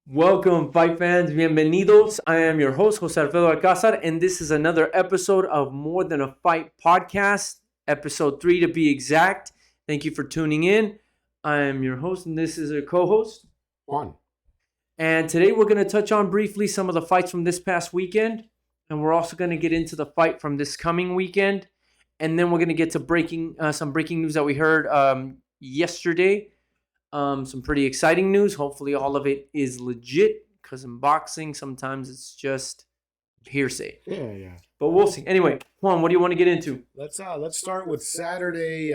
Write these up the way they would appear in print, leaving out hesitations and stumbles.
Welcome, fight fans. Bienvenidos. I am your host, Jose Alfredo Alcázar, and this is another episode of More Than a Fight podcast, episode 3 to be exact. Thank you for tuning in. I am your host, and this is a co-host, Juan. And today we're going to touch on briefly some of the fights from this past weekend, and we're also going to get into the fight from this coming weekend, and then we're going to get to some breaking news that we heard yesterday. Some pretty exciting news. Hopefully all of it is legit, because in boxing sometimes it's just hearsay. Yeah. But we'll see. Anyway, Juan, what do you want to get into? Let's start with Saturday.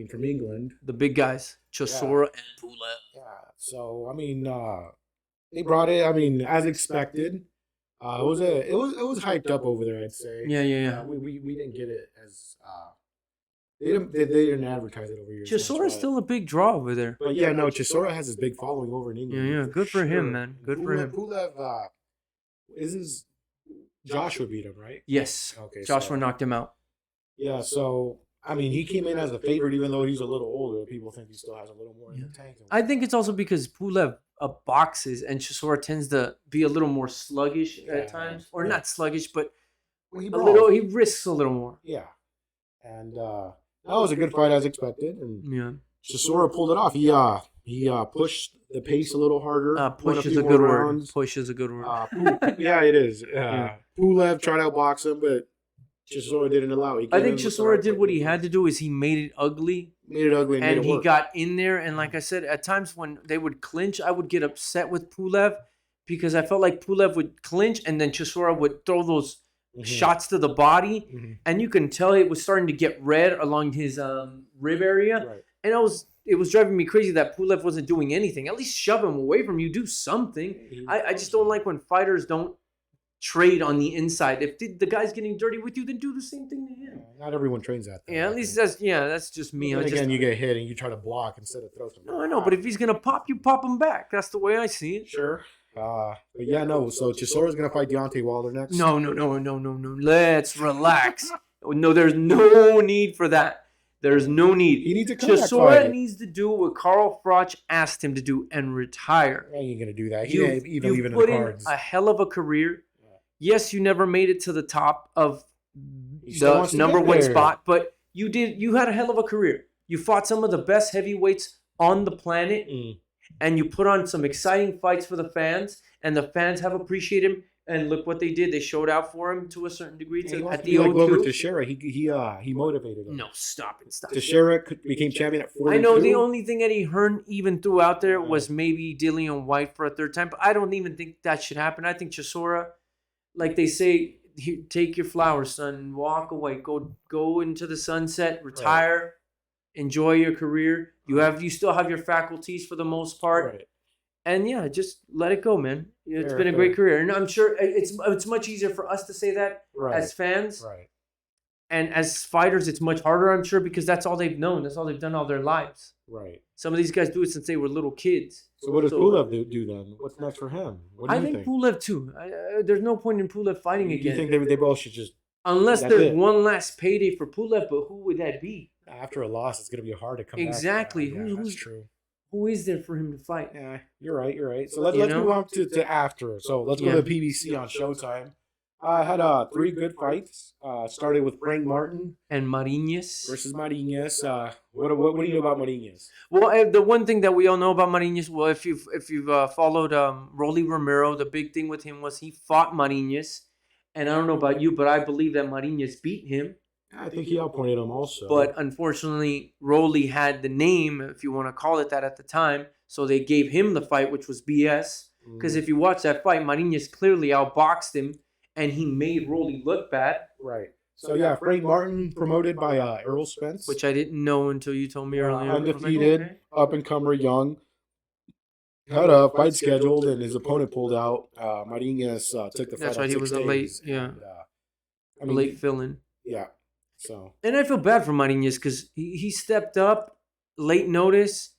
From England, The big guys, Chisora and Pulev. yeah. So they brought it. As expected. It was hyped up over there, I'd say. Yeah. We didn't get it as they didn't advertise it over here. Chisora's still a big draw over there. But yeah, no, Chisora has his big following over in England. Yeah. Good for him, man. Good for him. Pulev, Joshua beat him, right? Yes. Okay. Joshua knocked him out. Yeah, so he came in as a favorite, even though he's a little older. People think he still has a little more in the tank. I think it's also because Pulev boxes and Chisora tends to be a little more sluggish at times, or not sluggish, but he risks a little more. Yeah, and that was a good fight as expected. And Yeah. Chisora pulled it off. He pushed the pace a little harder. Push is a good word. Push is a good word. Yeah, it is. Pulev tried to outbox him, but Chisora didn't allow it. I think Chisora did what he had to do. Is he made it ugly. And he got in there. And like I said, at times when they would clinch, I would get upset with Pulev because I felt like Pulev would clinch and then Chisora would throw those shots to the body. Mm-hmm. And you can tell it was starting to get red along his rib area. Right. And it was driving me crazy that Pulev wasn't doing anything. At least shove him away from you. Do something. I just don't like when fighters don't trade on the inside. If the guy's getting dirty with you, then do the same thing to him. Not everyone trains that. Yeah, at least that's just me. Again, you get hit and you try to block instead of throw something. No, I know, but if he's gonna pop, you pop him back. That's the way I see it. Sure. But yeah, no. So Chisora's gonna fight Deontay Wilder next. No. Let's relax. No, there's no need for that. There's no need. He needs a comeback Chisora fight. needs to do what Carl Froch asked him to do and retire. He ain't gonna do that. He You ain't even leaving the put in cards. a hell of a career. Yes, you never made it to the top of still the wants to number get one there. spot, but you did. You had a hell of a career. You fought some of the best heavyweights on the planet, and you put on some exciting fights for the fans, and the fans have appreciated him. And look what they did. They showed out for him to a certain degree. At the like Glover O2. Teixeira, he motivated him. No, stop it. Teixeira became champion at 42. I know the only thing Eddie Hearn even threw out there was maybe Dillian White for a third time, but I don't even think that should happen. I think Chisora, like they say, take your flowers, son, walk away, go into the sunset, retire, enjoy your career. You still have your faculties for the most part, Right. and yeah, just let it go, man. It's Fair, been a fair. great career, and I'm sure it's much easier for us to say that as fans, Right. and as fighters, it's much harder, I'm sure, because that's all they've known. That's all they've done all their lives. Right. Some of these guys do it since they were little kids. So what does Pulev do then? What's next for him? What do I you think Pulev too. There's no point in Pulev fighting You again. think they both should just Unless that's there's it? one last payday for Pulev, but who would that be? after a loss? It's gonna be hard to come Exactly. back. Who's That's true. Who is there for him to fight? Yeah, you're right. So let's You know? move on to after. So let's go to the PBC on Showtime. I had 3 good fights. Started with Frank Martin And Marinez. versus Marinez. What do you know about Marinez? Well, the one thing that we all know about Marinez, well, if you've followed Rolly Romero, the big thing with him was he fought Marinez. And I don't know about you, but I believe that Marinez beat him. I think he outpointed him also. But unfortunately, Rolly had the name, if you want to call it that at the time, so they gave him the fight, which was BS. Because if you watch that fight, Marinez clearly outboxed him, and he made Rolly look bad. Right. So yeah, Frank Martin promoted by Errol Spence, Which I didn't know until you told me earlier. undefeated, up and comer, young. Had a fight scheduled, and his opponent pulled out. Marinez took the fight. That's on right. He 6 was a late, days, yeah, and, a late fill-in. Yeah. So And I feel bad for Marinez because he stepped up late notice,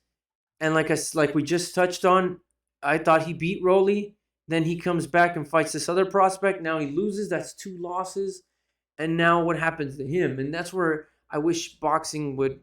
and like we just touched on, I thought he beat Rolly. Then he comes back and fights this other prospect. Now he loses. That's 2 losses. And now what happens to him? And that's where I wish boxing would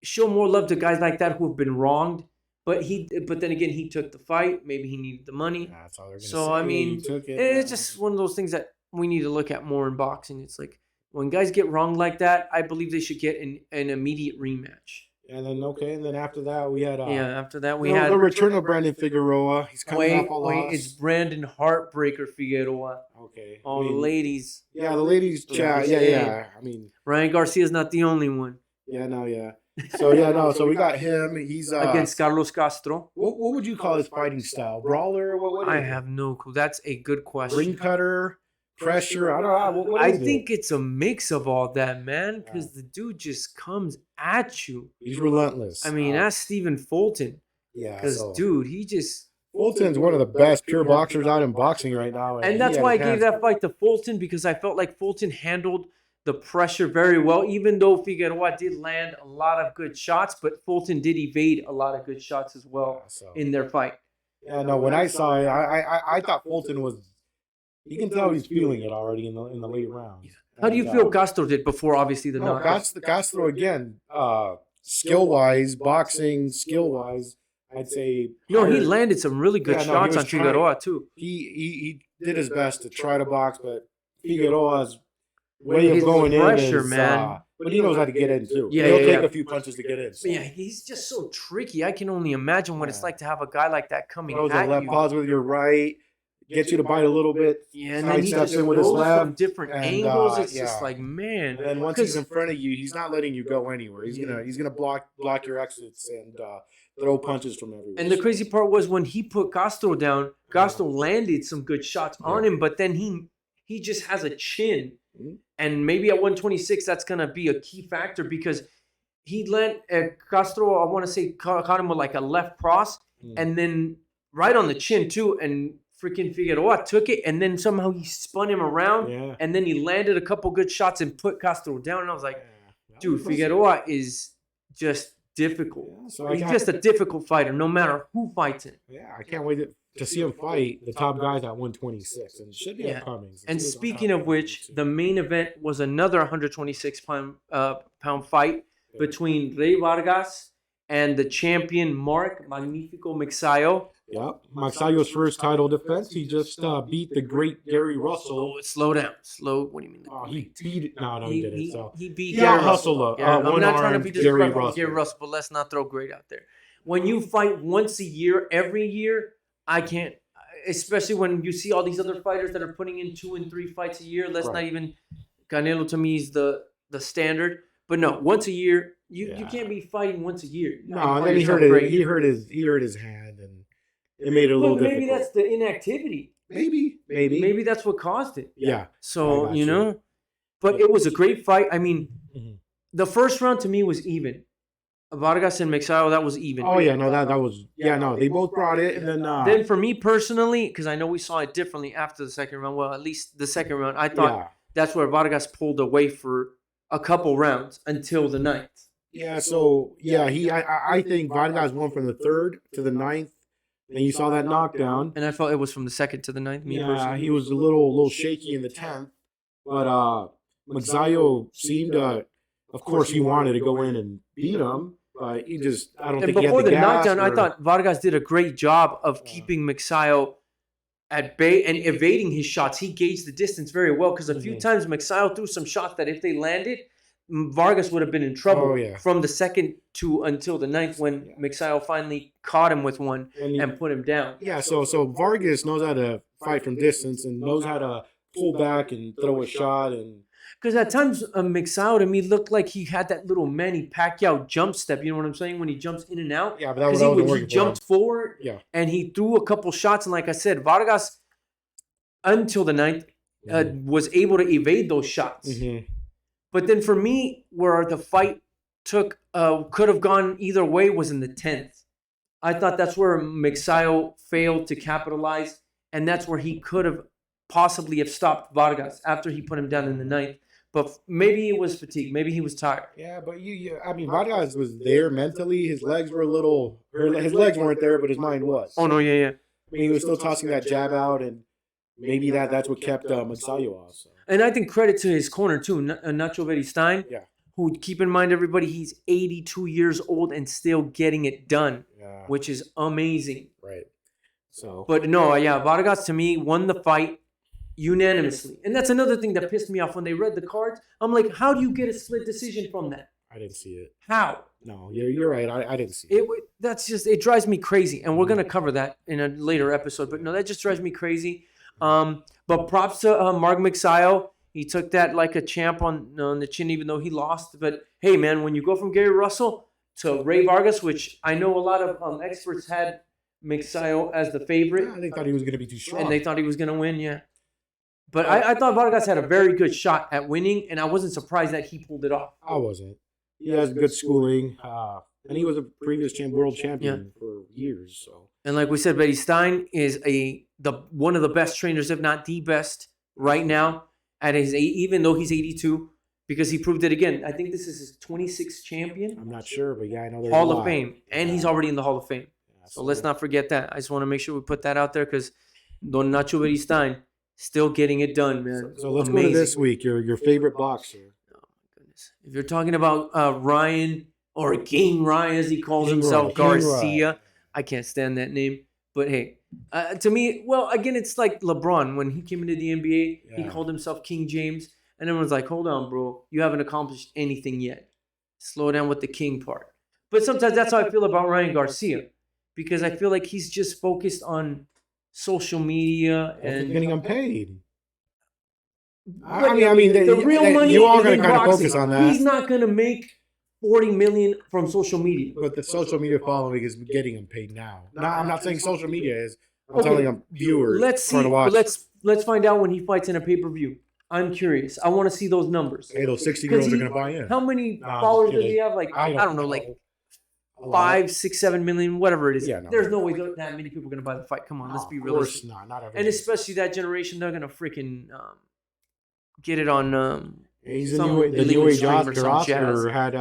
show more love to guys like that who have been wronged. But then again, he took the fight. Maybe he needed the money. That's all they're gonna So say. I He mean, took it. it's just one of those things that we need to look at more in boxing. It's like when guys get wrong like that, I believe they should get an immediate rematch. And then after that we had After that we the had return of Brandon Figueroa. He's coming off a loss. it's Brandon Heartbreaker Figueroa. Okay. All the ladies. Yeah, the ladies chat. Yeah. I mean, Ryan Garcia's not the only one. Yeah. So we got him. He's against Carlos Castro. What would you call his fighting style? Brawler? What I have no clue. That's a good question. Ring cutter, pressure. I don't know. What I is think it's a mix of all that, man. Because the dude just comes at you. He's relentless. I mean, ask Stephen Fulton. Yeah. Because dude, he just. Fulton's one of the best pure boxers out in boxing right now. And that's why I gave that fight to Fulton, because I felt like Fulton handled the pressure very well, even though Figueroa did land a lot of good shots, but Fulton did evade a lot of good shots as well in their fight. Yeah, no, when I saw it, I thought Fulton was, you can tell he's feeling it already in the late rounds. How do you feel Castro did before, obviously, the knockout? Castro, again, skill-wise, boxing, skill-wise, I'd say. He landed some really good shots on Figueroa, too. He did his best to try to box, but Figueroa's way of going pressure, in is, man. But he knows how to get in, too. Yeah, He'll take a few punches to get in. So. Yeah, he's just so tricky. I can only imagine what it's like to have a guy like that coming at at left you. Pause with your right, get you to bite a little bit. Yeah, and then he just in with his left from different angles. It's just like, man. And then once he's in front of you, he's not letting you go anywhere. He's gonna block your exits and throw punches from everywhere. And the crazy part was when he put Castro down, Castro landed some good shots on him, but then he just has a chin. And maybe at 126, that's going to be a key factor because he Castro, I want to say, caught him with like a left cross and then right on the chin too. And freaking Figueroa took it and then somehow he spun him around and then he landed a couple good shots and put Castro down. And I was like, dude, Figueroa is just difficult. So he's just a difficult fighter no matter who fights him. Yeah, I can't wait to see him fight the top guys at 126, and it should be upcoming. And speaking of which, the main event was another 126-pound fight between Rey Vargas and the champion Mark Magnifico Magsayo. Yep, Magsayo's first title defense. He just beat the great Gary Russell. Oh, slow down. What do you mean? He beat it. No, he didn't. So he beat Gary Russell. I'm not trying to be disrespectful to Gary Russell, but let's not throw great out there. When you fight once a year, every year, I can't, especially when you see all these other fighters that are putting in 2 and 3 fights a year. Let's not even, Canelo to me is the standard. But no, once a year, you can't be fighting once a year. No, and then he hurt his hand, and it made it a little difficult. Maybe that's the inactivity. Maybe that's what caused it. Yeah. So, but it was a great fight. I mean, the first round to me was even. Vargas and Magsayo, that was even. Oh yeah, no, that was they both brought it, and then for me personally, because I know we saw it differently after the second round. Well, at least the second round, I thought that's where Vargas pulled away for a couple rounds until the 9th. Yeah, so I think Vargas won from the 3rd to the 9th. Then you saw that knockdown, and I felt it was from the 2nd to the 9th. Personally, he was a little shaky in the 10th, but Magsayo seemed of course, he wanted to go in and beat him. But I don't think he had the gas. And before the knockdown, I thought Vargas did a great job of keeping Magsayo at bay and evading his shots. He gauged the distance very well because a few times Magsayo threw some shots that if they landed, Vargas would have been in trouble from the 2nd to until the 9th when Magsayo finally caught him with one and put him down. Yeah, so Vargas knows how to fight from distance and knows how to pull back and throw a shot and. Because at times, Magsayo to me looked like he had that little Manny Pacquiao jump step. You know what I'm saying? When he jumps in and out. Yeah, but that was he jumped forward. Yeah. And he threw a couple shots. And like I said, Vargas, until the 9th, was able to evade those shots. But then for me, where the fight could have gone either way was in the 10th. I thought that's where Magsayo failed to capitalize. And that's where he could have possibly have stopped Vargas after he put him down in the 9th. But maybe it was fatigue. Maybe he was tired. Yeah, but Vargas was there mentally. His legs were his legs weren't there, but his mind was. Oh, no, yeah. I mean, he was still tossing that jab out, and maybe that's what kept Magsayo off. So. And I think credit to his corner, too, Nacho Beristain. Yeah. who, keep in mind, everybody, he's 82 years old and still getting it done, which is amazing. Right. So, but no, Vargas to me won the fight unanimously, and that's another thing that pissed me off when they read the cards. I'm like, how do you get a split decision from that? I didn't see it. How? No, you're right. I didn't see it. That's just, it drives me crazy, and we're gonna cover that in a later episode. But no, that just drives me crazy. But props to Mark Magsayo. He took that like a champ on the chin, even though he lost. But hey, man, when you go from Gary Russell to Rey Vargas, which I know a lot of experts had Magsayo as the favorite. Yeah, they thought he was going to be too strong. And they thought he was going to win, yeah. But I thought Vargas had a very good shot at winning, and I wasn't surprised that he pulled it off. I wasn't. He has good schooling, and he was a previous world champion for years. So, and like we said, Betty Stein is one of the best trainers, if not the best, right now. At his even though he's 82, because he proved it again. I think this is his 26th champion. I'm not sure, but I know there's Hall of Fame, and he's already in the Hall of Fame. Yeah, so let's not forget that. I just want to make sure we put that out there because Don Nacho Beristain still getting it done, man. So let's go to this week. Your favorite boxer. Oh my goodness! If you're talking about Ryan or King Ryan as he calls himself, Garcia, I can't stand that name. But hey. To me, well, again, it's like LeBron. When he came into the NBA, he called himself King James. And everyone's like, hold on, bro. You haven't accomplished anything yet. Slow down with the king part. But sometimes that's how I feel about Ryan Garcia. Because I feel like he's just focused on social media and getting him paid. I mean, the real money. You are going to kind of focus on that. He's not going to make $40 million from social media. But the social media following is getting him paid now. No, I'm not saying social media is. I'm telling him viewers. Let's see. Let's find out when he fights in a pay-per-view. I'm curious. I want to see those numbers. Hey, those 60-year-olds are going to buy in. How many followers does he have? Like I don't know, like 5, 6, 7 million, whatever it is. Yeah, there's no way that many people are going to buy the fight. Come on, let's be realistic. Of course not and especially that generation, they're going to freaking get it on. He's the new age Oscar had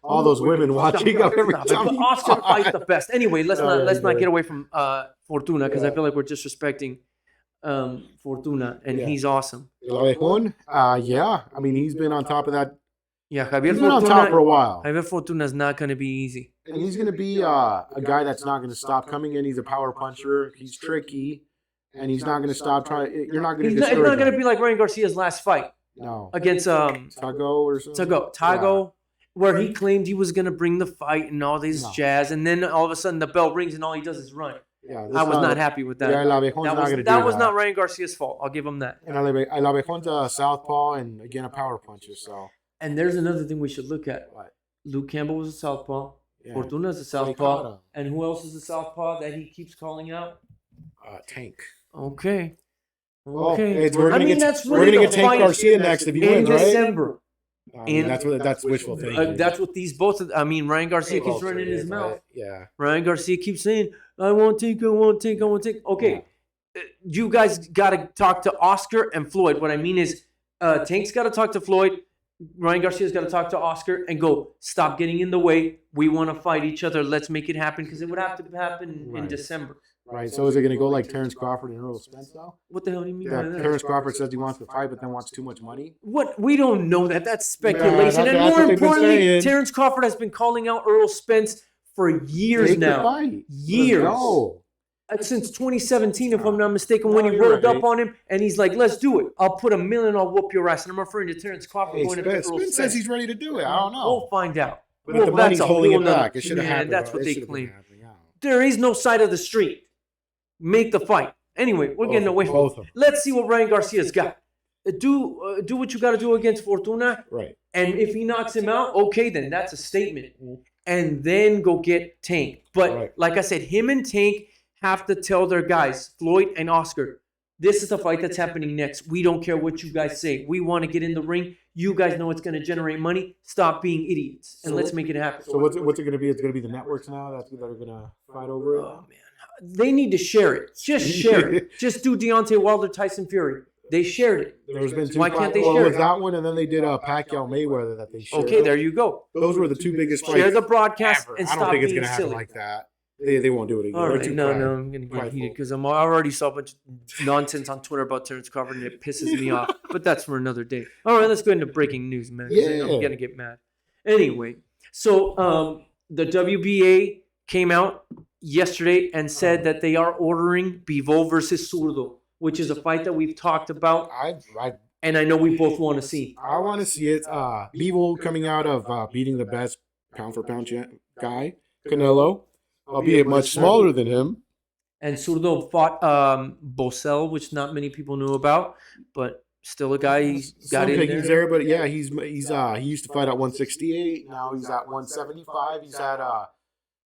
all those women watching up every time. Oscar fights the best. Anyway, let's not get away from Fortuna because I feel like we're disrespecting Fortuna, and he's awesome. Yeah. I mean, he's been on top of that. Yeah, Javier He's been on top for a while. Javier Fortuna is not going to be easy. And he's going to be a guy that's not going to stop coming in. He's a power puncher. He's tricky, and he's not going to stop trying. You're not going to. It's not going to be like Ryan Garcia's last fight. No. Against Tago or something. Tago, where he claimed he was going to bring the fight and all this jazz, and then all of a sudden the bell rings and all he does is run. Yeah, I was not happy with that. That was not Ryan Garcia's fault. I'll give him that. And Alavejon's a southpaw and again a power puncher. So. And there's another thing we should look at. What? Luke Campbell was a southpaw. Yeah. Fortuna is a southpaw. And who else is a southpaw that he keeps calling out? Tank. Okay. Okay. We're gonna get Tank Garcia next if he wins, right? In December. That's wishful thinking. That's what these both. Ryan Garcia keeps running in his mouth. Yeah. Ryan Garcia keeps saying, "I won't take. Okay, you guys got to talk to Oscar and Floyd. What I mean is, Tank's got to talk to Floyd. Ryan Garcia's got to talk to Oscar and go, stop getting in the way. We want to fight each other. Let's make it happen because it would have to happen in December. Right. So is it going to go like Terence Crawford and Errol Spence now? What the hell do you mean by that? Terence Crawford says he wants to fight, but then wants too much money. What? We don't know that. That's speculation. And more importantly, Terence Crawford has been calling out Errol Spence for years now. Years. Since 2017, if I'm not mistaken, when he rolled up on him and he's like, let's do it. I'll put $1 million, I'll whoop your ass. And I'm referring to Terence Crawford going to Errol Spence. Spence says he's ready to do it. I don't know. We'll find out. But if the money's holding it back, it should have happened. That's what they claim. There is no side of the street. Make the fight. Anyway, we're getting away from it. Let's see what Ryan Garcia's got. Do what you got to do against Fortuna. Right. And if he knocks him out, okay, then that's a statement. And then go get Tank. But like I said, him and Tank have to tell their guys, Floyd and Oscar, this is the fight that's happening next. We don't care what you guys say. We want to get in the ring. You guys know it's going to generate money. Stop being idiots, and let's make it happen. So what's it going to be? It's going to be the networks now that are going to fight over it? Oh, man. They need to share it. Just share it. Just do Deontay Wilder, Tyson Fury. They shared it. There's been two. Why can't they share it? That one, and then they did Pacquiao Mayweather that they shared. Okay, there you go. Those were the two biggest fights. Share the broadcast and stop being silly. I don't think it's going to happen like that. They won't do it again. All right, no, I'm going to get heated because I already saw a bunch of nonsense on Twitter about Terence Crawford and it pisses me off. But that's for another day. All right, let's go into breaking news, man. Yeah. I'm going to get mad. Anyway, so the WBA came out yesterday and said that they are ordering Bivol versus Zurdo, which is a fight that we've talked about, and I know we both want to see. I want to see it. Bivol coming out of beating the best pound for pound guy, Canelo, albeit much smaller than him. And Zurdo fought Bosel, which not many people knew about, but still a guy he's got in there. He's there, but yeah, he used to fight at 168. Now he's at 175. He's had 4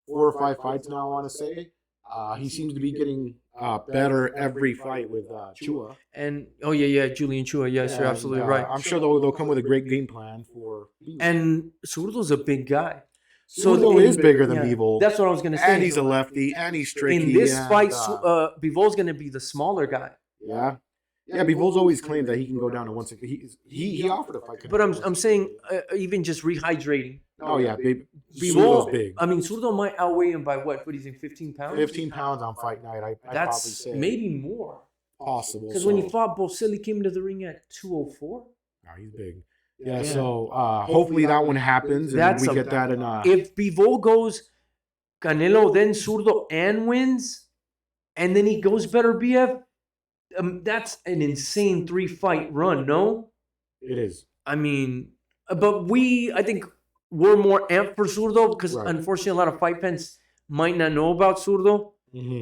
or 5 fights now, I want to say. He seems to be getting better every fight with Chua. And Julian Chua. Yes, you're absolutely right. I'm sure they'll come with a great game plan for. And Zurdo's a big guy. Zurdo is bigger than Bivol. That's what I was going to say. And he's a lefty, and he's tricky. In this fight, Bivol's going to be the smaller guy. Yeah. Yeah, Bivol's always claimed that he can go down to 160. He offered a fight. But I'm saying even just rehydrating. Oh, yeah. Bivol, big. I mean, Zurdo might outweigh him by what? What do you think, 15 pounds? 15 pounds on fight night, I'd probably say. Maybe more. Possible. Because when he fought Bosel, he came into the ring at 204. No, he's big. Yeah, so hopefully that one happens, and we get that in. If Bivol goes Canelo, then Zurdo, and wins, and then he goes better BF, that's an insane 3-fight run, no? It is. I mean, but I think we're more amped for Zurdo because unfortunately a lot of fight fans might not know about Zurdo,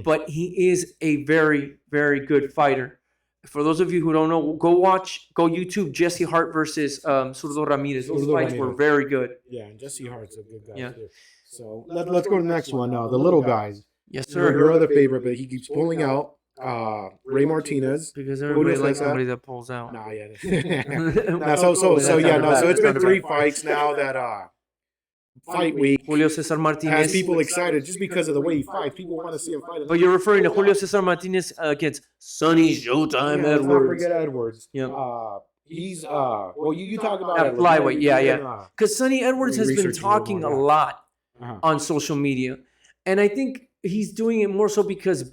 but he is a very, very good fighter. For those of you who don't know, go YouTube Jesse Hart versus Zurdo Ramirez. Those fights were very good. Yeah, and Jesse Hart's a good guy too. So let's go to the next one now. The little guys. Yes, sir. Your other favorite, but he keeps pulling out. Ray Martinez. Because everybody likes somebody that pulls out. Nah, yeah. So it's been 3 fights now that fight week. Julio Cesar Martinez has people excited just because of the way he fights. People want to see him fight. But you're referring to Julio Cesar Martinez against Sonny Showtime Edwards. Let's not forget Edwards. Yeah. He's you talk about at flyweight, yeah. Because Sonny Edwards has been talking a lot on social media, and I think he's doing it more so because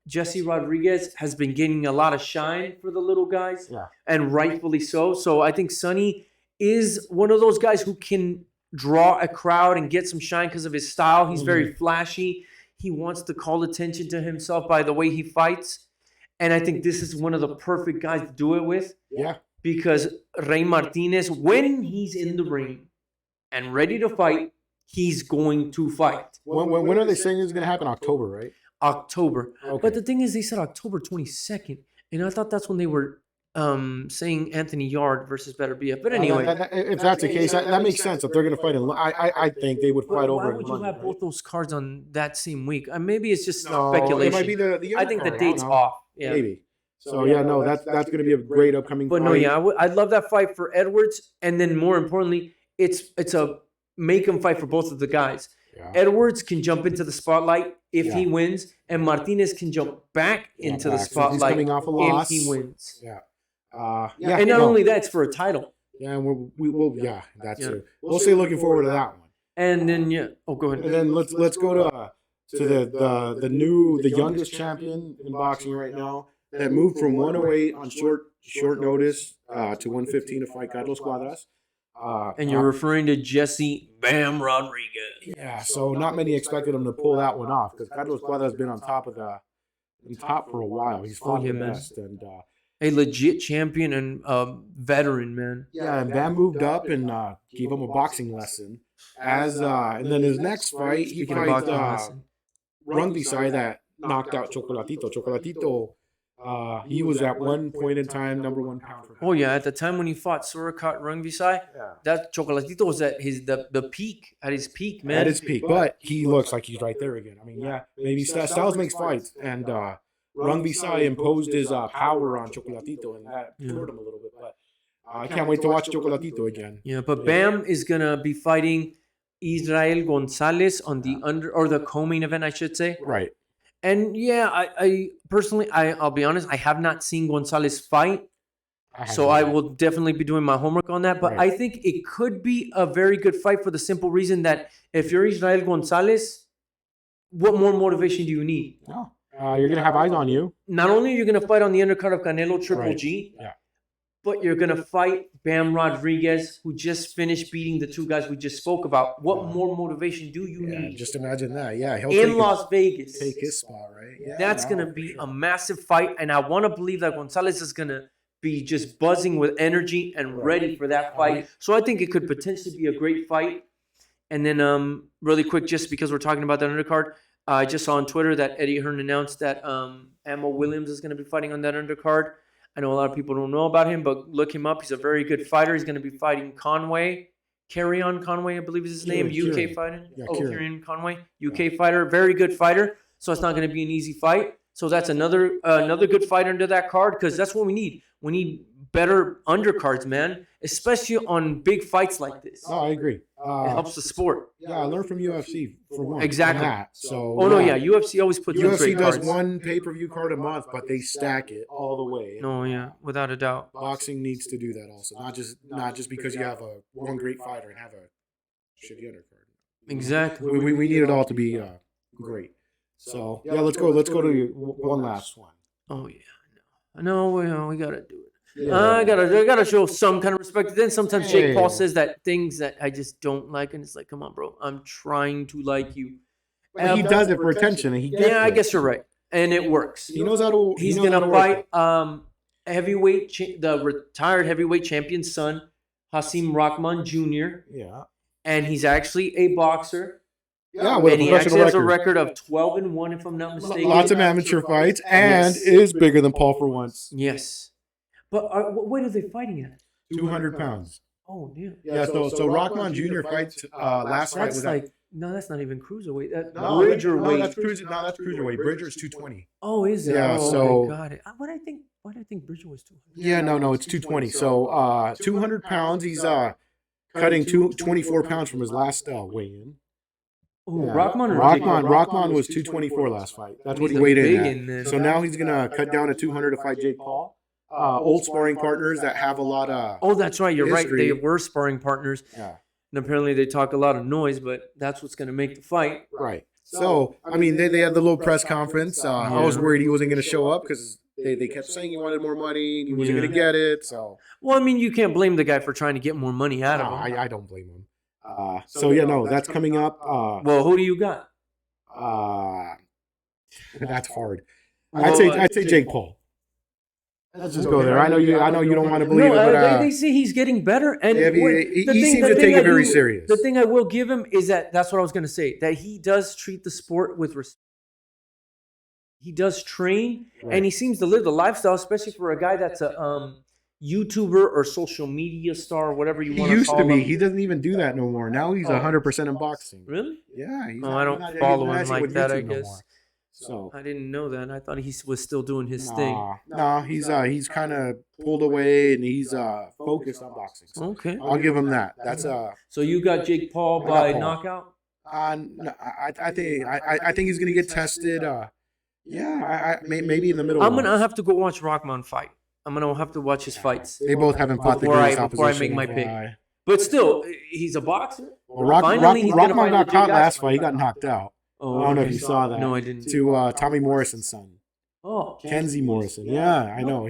Jesse Rodriquez has been getting a lot of shine for the little guys, and rightfully so. So I think Sonny is one of those guys who can draw a crowd and get some shine because of his style. He's very flashy. He wants to call attention to himself by the way he fights. And I think this is one of the perfect guys to do it with. Yeah. Because Rey Martinez, when he's in the ring and ready to fight, he's going to fight. When are they saying this is going to happen? October, right? October. Okay. But the thing is, they said October 22nd. And I thought that's when they were saying Anthony Yard versus Better BF. But anyway. If that's the case, that makes sense. If they're going to fight I think they would fight over in London. Why would you have both those cards on that same week? Maybe it's just speculation. It might be the I think the date's off. Yeah. Maybe. So that's going to be a great upcoming fight. But I'd love that fight for Edwards. And then more importantly, it's a make him fight for both of the guys. Yeah. Edwards can jump into the spotlight if he wins, and Martinez can jump back into the spotlight if he wins. Yeah. And not only that, it's for a title. Yeah, and we will. Yeah, that's it. We'll stay looking forward to that one. And then go ahead. And then let's go to the youngest champion in boxing right now that moved from 108 on short notice to 115 to fight Carlos Cuadras. And you're referring to Jesse Bam Rodriguez. Yeah, so not many expected him to pull that one off because Carlos Cuadras has been on top for a while. He's fought the best and a legit champion and veteran, man. Yeah, and Bam moved up and gave him a boxing lesson. And then his next fight, he fights Rungvisai that knocked out Chocolatito. Chocolatito, he was at one point in time number 1 pound for pound. Oh yeah, at the time when he fought Surakat Rungvisai, that Chocolatito was at the peak, at his peak, man. At his peak, but he looks like he's right there again. I mean, maybe Styles makes fights, and Rungvisai imposed his power on Chocolatito, and that hurt him a little bit. But I can't wait to watch Chocolatito again. Yeah, but Bam is gonna be fighting Israel Gonzalez on the co-main event, I should say. Right. And I personally, I'll be honest, I have not seen Gonzalez fight, so I will definitely be doing my homework on that. But I think it could be a very good fight for the simple reason that if you're Israel Gonzalez, what more motivation do you need? No. You're going to have eyes on you. Not only are you going to fight on the undercard of Canelo Triple G, but you're going to fight Bam Rodriquez, who just finished beating the two guys we just spoke about. What more motivation do you need? Just imagine that. Yeah, he'll in Las Vegas. Take his spot, right? Yeah, that's going to be a massive fight, and I want to believe that Gonzalez is going to be just buzzing with energy and ready for that fight. So I think it could potentially be a great fight. And then really quick, just because we're talking about that undercard, I just saw on Twitter that Eddie Hearn announced that Ammo Williams is going to be fighting on that undercard. I know a lot of people don't know about him, but look him up. He's a very good fighter. He's going to be fighting Conway. Carrion Conway, I believe is his name. UK fighter. Carrion Conway. UK fighter. Very good fighter. So it's not going to be an easy fight. So that's another good fight under that card, because that's what we need. We need better undercards, man, especially on big fights like this. Oh, I agree. It helps the sport. Yeah, I learned from UFC for one. Exactly. That. So. Oh no, yeah, UFC always puts UFC does one pay-per-view card a month, but they stack it all the way. No, yeah, without a doubt. Boxing needs to do that also, not just because you have one great fighter and have a shitty undercard. Exactly. We need it all to be great. So yeah, let's go to one last one. Oh yeah, no, we gotta do it. Yeah. I gotta show some kind of respect. Then sometimes Jake Paul says that things that I just don't like, and it's like, come on, bro, I'm trying to like you. He does it for attention, and he gets I guess you're right, and it works. He knows how to. He's gonna fight heavyweight, the retired heavyweight champion's son, Hasim Rahman Jr. Yeah, and he's actually a boxer. Yeah, with and he actually has a record of 12-1, if I'm not mistaken. Lots of amateur fights, and is bigger than Paul for once. Yes. But what weight are they fighting at? 200 pounds. Oh, yeah. Yeah, so Rahman Jr. fights last fight was like, no, that's not even cruiserweight. That's that's cruiserweight. Bridger's 220. Oh, is it? Yeah, so got it. Why do I think Bridger was 200? Yeah, no, it's 220. So 200 pounds. He's cutting 24 pounds from his last weigh-in. Oh, yeah. Rahman was 224 last fight. That's what he weighed in at. So now he's gonna cut down to 200 to fight Jake Paul. Old sparring partners that have a lot of. Oh, that's right. You're history. Right. They were sparring partners. Yeah. And apparently they talk a lot of noise, but that's what's going to make the fight. Right. So I mean, they had the little press conference. I was worried he wasn't going to show up because they kept saying he wanted more money and he wasn't going to get it. So. Well, I mean, you can't blame the guy for trying to get more money out of him. I don't blame him. So yeah, no, that's coming up. Well, who do you got? That's hard. I'd say Jake Paul. Let's just go there. I know you don't want to believe it, but they say he's getting better, and he seems to take it very serious. The thing I will give him is that's what I was going to say, that he does treat the sport with respect. He does train, and he seems to live the lifestyle, especially for a guy that's a YouTuber or social media star, or whatever you want to call him. He used to be. He doesn't even do that no more. Now he's 100% in boxing. Really? Yeah. I don't follow him like that, I guess. No, so I didn't know that. I thought he was still doing his thing. No, he's kind of pulled away and he's focused on boxing. So okay, I'll give him that. That's So you got Jake Paul by knockout? No, I think he's gonna get tested. Maybe in the middle. I'm gonna have to go watch Rahman fight. I'm gonna have to watch his fights. They both haven't fought the greatest opposition. Before I make my pick. But still, he's a boxer. Well, Rahman got caught last fight. He got knocked out. Oh, I don't know if you saw that. No, I didn't. To Tommy Morrison's son. Oh, Kenzie Morrison. Yeah, I know.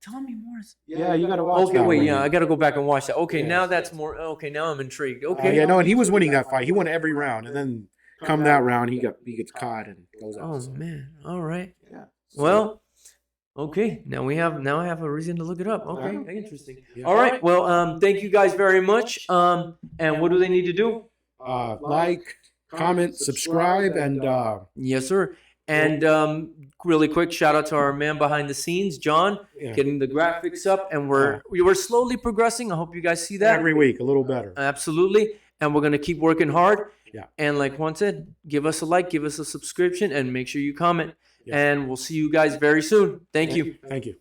Tommy Morrison. Yeah, you got to watch that. Okay, wait, I got to go back and watch that. Okay, now that's more. Okay, now I'm intrigued. Okay. And he was winning that fight. He won every round, and then come that round, he gets caught and goes out. Oh man! All right. Yeah. Well. Okay, now I have a reason to look it up. Okay, interesting. Yeah. All right, well, thank you guys very much. And what do they need to do? Like, comment, subscribe, and yes, sir. And really quick, shout out to our man behind the scenes, John, getting the graphics up, and we're slowly progressing. I hope you guys see that every week, a little better. Absolutely, and we're gonna keep working hard. Yeah. And like Juan said, give us a like, give us a subscription, and make sure you comment. And we'll see you guys very soon. Thank you. Thank you.